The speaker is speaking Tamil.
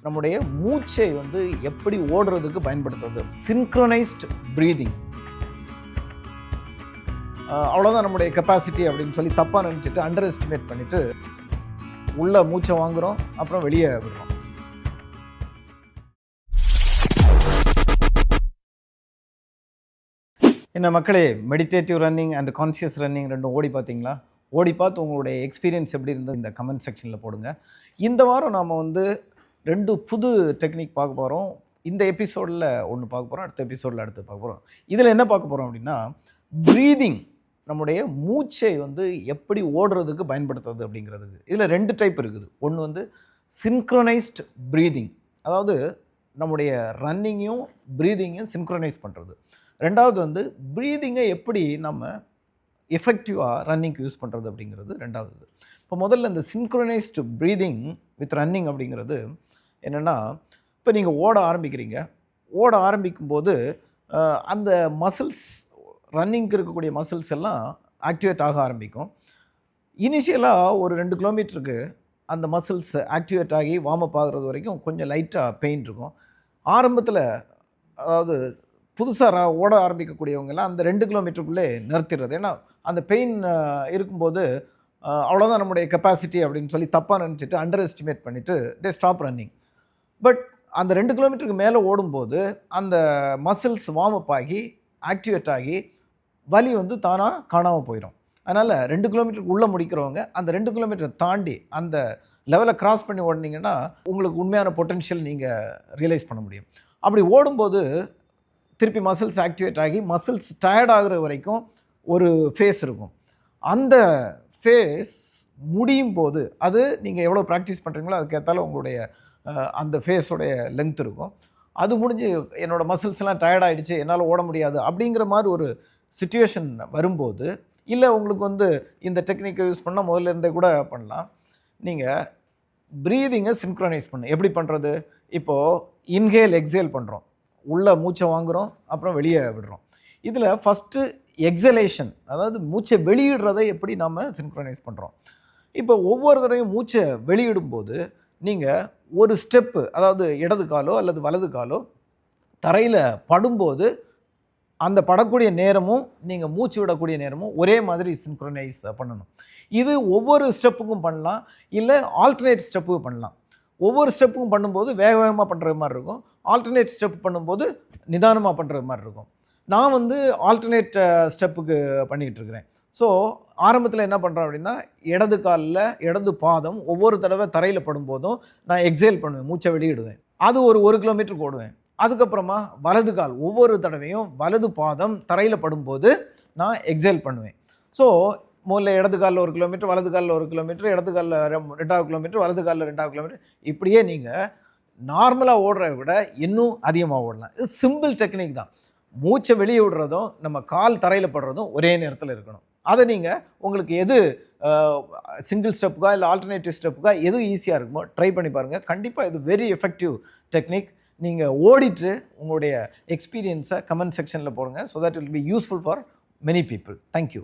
நம்முடைய மூச்சை வந்து எப்படி ஓடுறதுக்கு பயன்படுத்துறது. சின்க்ரோனைஸ்ட் ப்ரீதிங். அவ்வளோதான் நம்முடைய கெப்பாசிட்டி அப்படின்னு சொல்லி தப்பாக நினச்சிட்டு அண்டர் எஸ்டிமேட் பண்ணிவிட்டு உள்ள மூச்சை வாங்குகிறோம், அப்புறம் வெளியே விடுறோம். என்ன மக்களே, meditative running and conscious running ரெண்டும் ஓடி பார்த்தீங்களா? ஓடி பார்த்து உங்களுடைய எக்ஸ்பீரியன்ஸ் எப்படி இருந்தது இந்த கமெண்ட் செக்ஷனில் போடுங்க. இந்த வாரம் நாம் வந்து 2 புது டெக்னிக் பார்க்க போகிறோம். இந்த எபிசோடில் ஒன்று பார்க்க போகிறோம், அடுத்த எபிசோடில் அடுத்து பார்க்க போகிறோம். இதில் என்ன பார்க்க போகிறோம் அப்படின்னா, ப்ரீதிங், நம்முடைய மூச்சை வந்து எப்படி ஓடுறதுக்கு பயன்படுத்துறது அப்படிங்கிறதுக்கு. இதில் 2 டைப் இருக்குது. ஒன்று வந்து சின்க்ரோனைஸ்ட் ப்ரீதிங், அதாவது நம்முடைய ரன்னிங்கையும் ப்ரீதிங்கையும் சின்க்ரோனைஸ் பண்ணுறது. ரெண்டாவது வந்து ப்ரீதிங்கை எப்படி நம்ம எஃபெக்டிவாக ரன்னிங்க்கு யூஸ் பண்ணுறது அப்படிங்கிறது ரெண்டாவது. இப்போ முதல்ல இந்த சின்க்ரோனைஸ்டு ப்ரீதிங் வித் ரன்னிங் அப்படிங்கிறது என்னென்னா, இப்போ நீங்கள் ஓட ஆரம்பிக்கிறீங்க. ஓட ஆரம்பிக்கும்போது அந்த மசில்ஸ், ரன்னிங்க்கு இருக்கக்கூடிய மசில்ஸ் எல்லாம் ஆக்டிவேட் ஆக ஆரம்பிக்கும். இனிஷியலாக ஒரு 2 கிலோமீட்டருக்கு அந்த மசில்ஸ் ஆக்டிவேட் ஆகி வார்ம் அப் ஆகிறது வரைக்கும் கொஞ்சம் லைட்டாக பெயின் இருக்கும். ஆரம்பத்தில், அதாவது புதுசாக ஓட ஆரம்பிக்கக்கூடியவங்கெல்லாம் அந்த 2 கிலோமீட்டருக்குள்ளே நிறுத்திடுறது. ஏன்னா அந்த பெயின் இருக்கும்போது அவ்வளோதான் நம்முடைய கெப்பாசிட்டி அப்படின்னு சொல்லி தப்பாக நினச்சிட்டு அண்டர் எஸ்டிமேட் பண்ணிவிட்டு தே ஸ்டாப் ரன்னிங். பட் அந்த 2 கிலோமீட்டருக்கு மேலே ஓடும்போது அந்த மசில்ஸ் வார்ம் அப் ஆகி ஆக்டிவேட் ஆகி வலி வந்து தானாக காணாமல் போயிடும். அதனால் 2 கிலோமீட்டருக்கு உள்ளே முடிக்கிறவங்க அந்த 2 கிலோமீட்டரை தாண்டி அந்த லெவலை கிராஸ் பண்ணி ஓடினீங்கன்னா உங்களுக்கு உண்மையான பொட்டென்ஷியல் நீங்கள் ரியலைஸ் பண்ண முடியும். அப்படி ஓடும்போது திருப்பி மசில்ஸ் ஆக்டிவேட் ஆகி மசில்ஸ் டயர்ட் ஆகிற வரைக்கும் ஒரு ஃபேஸ் இருக்கும். அந்த ஃபேஸ் முடியும் போது, அது நீங்கள் எவ்வளோ ப்ராக்டிஸ் பண்ணுறீங்களோ அதுக்கேற்றாலும் உங்களுடைய அந்த ஃபேஸோடைய லென்த் இருக்கும். அது முடிஞ்சு என்னோடய மசில்ஸ்லாம் டயர்ட் ஆகிடுச்சு, என்னால் ஓட முடியாது அப்படிங்கிற மாதிரி ஒரு சிச்சுவேஷன் வரும்போது, இல்லை உங்களுக்கு வந்து இந்த டெக்னிக்கை யூஸ் பண்ணால் முதல்ல இருந்தே கூட பண்ணலாம். நீங்கள் ப்ரீதிங்கை சின்க்ரோனைஸ் பண்ணு. எப்படி பண்ணுறது? இப்போது இன்ஹேல் எக்ஸேல் பண்ணுறோம், உள்ளே மூச்சை வாங்குகிறோம், அப்புறம் வெளியே விடுறோம். இதில் ஃபஸ்ட்டு எக்ஸலேஷன், அதாவது மூச்சை வெளியிடுறதை எப்படி நாம் சின்க்ரோனைஸ் பண்ணுறோம். இப்போ ஒவ்வொரு தடவையும் மூச்சை வெளியிடும்போது நீங்கள் ஒரு ஸ்டெப்பு, அதாவது இடது காலோ அல்லது வலது காலோ தரையில் படும்போது அந்த படக்கூடிய நேரமும் நீங்கள் மூச்சு விடக்கூடிய நேரமும் ஒரே மாதிரி சின்க்ரோனைஸ் பண்ணணும். இது ஒவ்வொரு ஸ்டெப்புக்கும் பண்ணலாம், இல்லை ஆல்டர்னேட் ஸ்டெப்புக்கு பண்ணலாம். ஒவ்வொரு ஸ்டெப்புக்கும் பண்ணும்போது வேக வேகமாக பண்ணுற மாதிரி இருக்கும், ஆல்டர்னேட் ஸ்டெப் பண்ணும்போது நிதானமாக பண்ணுற மாதிரி இருக்கும். நான் வந்து ஆல்டர்னேட் ஸ்டெப்புக்கு பண்ணிக்கிட்டு இருக்கிறேன். ஸோ ஆரம்பத்தில் என்ன பண்ணுறேன் அப்படின்னா, இடது காலில் இடது பாதம் ஒவ்வொரு தடவை தரையில் படும்போதும் நான் எக்ஸேல் பண்ணுவேன், மூச்சை வெளியிடுவேன். அது ஒரு கிலோமீட்டருக்கு ஓடுவேன். அதுக்கப்புறமா வலது கால் ஒவ்வொரு தடவையும் வலது பாதம் தரையில் படும்போது நான் எக்ஸேல் பண்ணுவேன். ஸோ முதல்ல இடது காலில் 1 கிலோமீட்டர், வலது காலில் 1 கிலோமீட்டர், இடது காலில் 2வது கிலோமீட்டர், வலது காலில் 2வது கிலோமீட்டர், இப்படியே நீங்கள் நார்மலாக ஓடுறத விட இன்னும் அதிகமாக ஓடலாம். இது சிம்பிள் டெக்னிக் தான். மூச்சை வெளியே விடுறதும் நம்ம கால் தரையில் படுறதும் ஒரே நேரத்தில் இருக்கணும். அதை நீங்கள் உங்களுக்கு எது சிங்கிள் ஸ்டெப்புக்கா இல்லை ஆல்டர்னேட்டிவ் ஸ்டெப்புக்கா எது ஈஸியாக இருக்குமோ ட்ரை பண்ணி பாருங்கள். கண்டிப்பாக இது வெரி எஃபெக்டிவ் டெக்னிக். நீங்கள் ஓடிட்டு உங்களுடைய எக்ஸ்பீரியன்ஸை கமெண்ட் செக்ஷனில் போடுங்க. So that it will be useful for many people. Thank you.